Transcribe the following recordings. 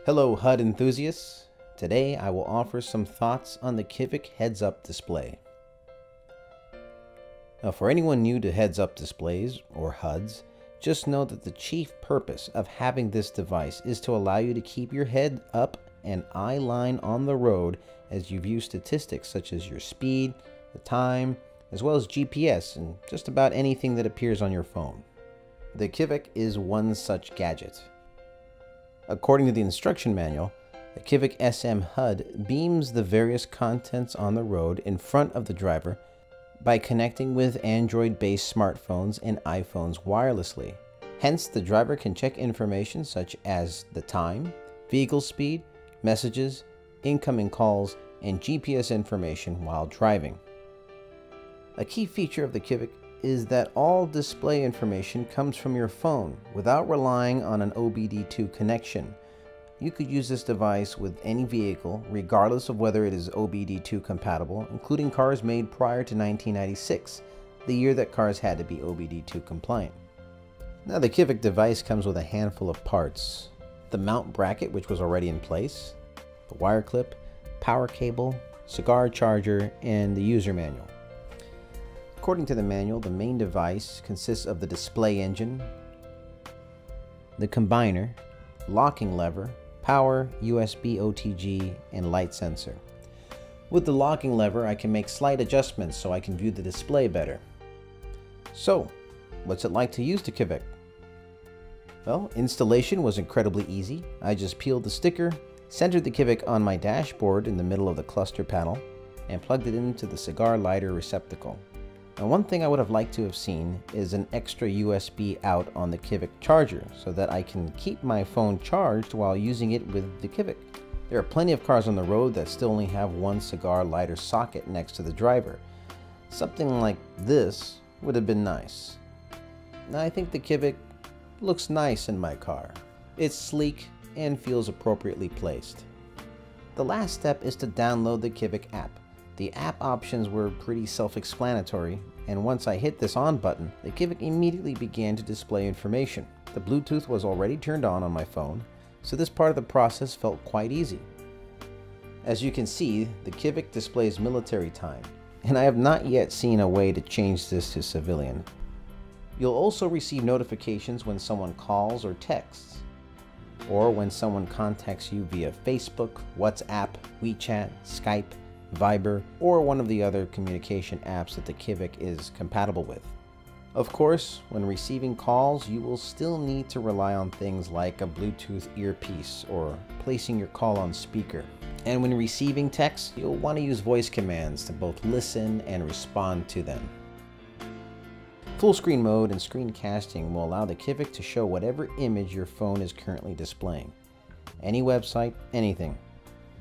Hello HUD enthusiasts! Today I will offer some thoughts on the Kivic heads-up display. Now for anyone new to heads-up displays, or HUDs, just know that the chief purpose of having this device is to allow you to keep your head up and eye line on the road as you view statistics such as your speed, the time, as well as GPS and just about anything that appears on your phone. The Kivic is one such gadget. According to the instruction manual, the Kivic SM HUD beams the various contents on the road in front of the driver by connecting with Android-based smartphones and iPhones wirelessly. Hence, the driver can check information such as the time, vehicle speed, messages, incoming calls, and GPS information while driving. A key feature of the Kivic is that all display information comes from your phone without relying on an OBD2 connection. You could use this device with any vehicle, regardless of whether it is OBD2 compatible, including cars made prior to 1996, the year that cars had to be OBD2 compliant. Now the Kivic device comes with a handful of parts. The mount bracket, which was already in place, the wire clip, power cable, cigar charger, and the user manual. According to the manual, the main device consists of the display engine, the combiner, locking lever, power, USB OTG, and light sensor. With the locking lever, I can make slight adjustments so I can view the display better. So, what's it like to use the Kivic? Well, installation was incredibly easy. I just peeled the sticker, centered the Kivic on my dashboard in the middle of the cluster panel, and plugged it into the cigar lighter receptacle. Now, one thing I would have liked to have seen is an extra USB out on the Kivic charger so that I can keep my phone charged while using it with the Kivic. There are plenty of cars on the road that still only have one cigar lighter socket next to the driver. Something like this would have been nice. Now, I think the Kivic looks nice in my car. It's sleek and feels appropriately placed. The last step is to download the Kivic app. The app options were pretty self-explanatory, and once I hit this on button, the Kivic immediately began to display information. The Bluetooth was already turned on my phone, so this part of the process felt quite easy. As you can see, the Kivic displays military time, and I have not yet seen a way to change this to civilian. You'll also receive notifications when someone calls or texts, or when someone contacts you via Facebook, WhatsApp, WeChat, Skype, Viber, or one of the other communication apps that the Kivic is compatible with. Of course, when receiving calls, you will still need to rely on things like a Bluetooth earpiece or placing your call on speaker. And when receiving texts, you'll want to use voice commands to both listen and respond to them. Full screen mode and screencasting will allow the Kivic to show whatever image your phone is currently displaying. Any website, anything.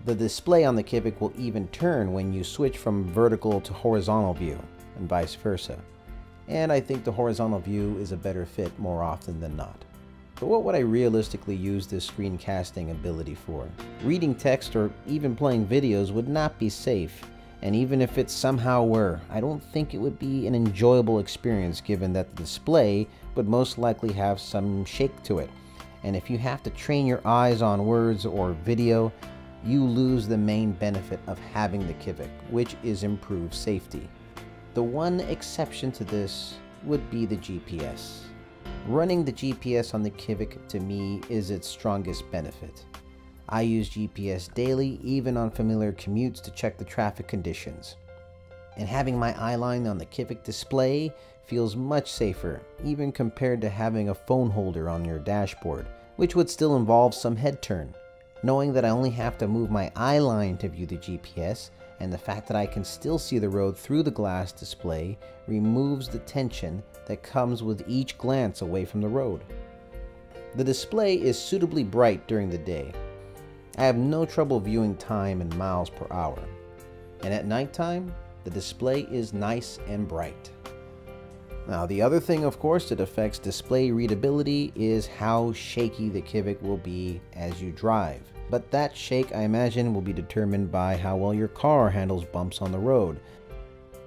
The display on the Kivic will even turn when you switch from vertical to horizontal view, and vice versa. And I think the horizontal view is a better fit more often than not. But what would I realistically use this screencasting ability for? Reading text or even playing videos would not be safe, and even if it somehow were, I don't think it would be an enjoyable experience given that the display would most likely have some shake to it. And if you have to train your eyes on words or video, you lose the main benefit of having the Kivic, which is improved safety. The one exception to this would be the GPS. Running the GPS on the Kivic, to me, is its strongest benefit. I use GPS daily, even on familiar commutes, to check the traffic conditions. And having my eye line on the Kivic display feels much safer, even compared to having a phone holder on your dashboard, which would still involve some head turn. Knowing that I only have to move my eye line to view the GPS, and the fact that I can still see the road through the glass display removes the tension that comes with each glance away from the road. The display is suitably bright during the day. I have no trouble viewing time in miles per hour. And at nighttime, the display is nice and bright. Now, the other thing, of course, that affects display readability is how shaky the Kivic will be as you drive. But that shake, I imagine, will be determined by how well your car handles bumps on the road.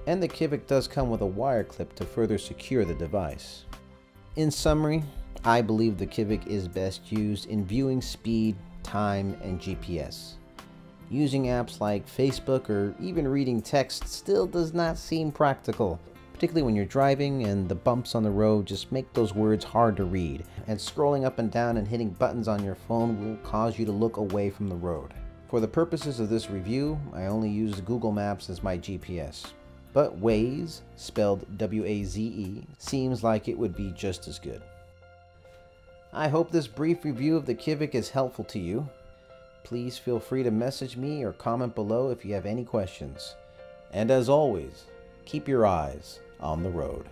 And the Kivic does come with a wire clip to further secure the device. In summary, I believe the Kivic is best used in viewing speed, time, and GPS. Using apps like Facebook or even reading text still does not seem practical, particularly when you're driving and the bumps on the road just make those words hard to read, and scrolling up and down and hitting buttons on your phone will cause you to look away from the road. For the purposes of this review, I only use Google Maps as my GPS, but Waze, spelled W-A-Z-E, seems like it would be just as good. I hope this brief review of the Kivic is helpful to you. Please feel free to message me or comment below if you have any questions. And as always, keep your eyes on the road.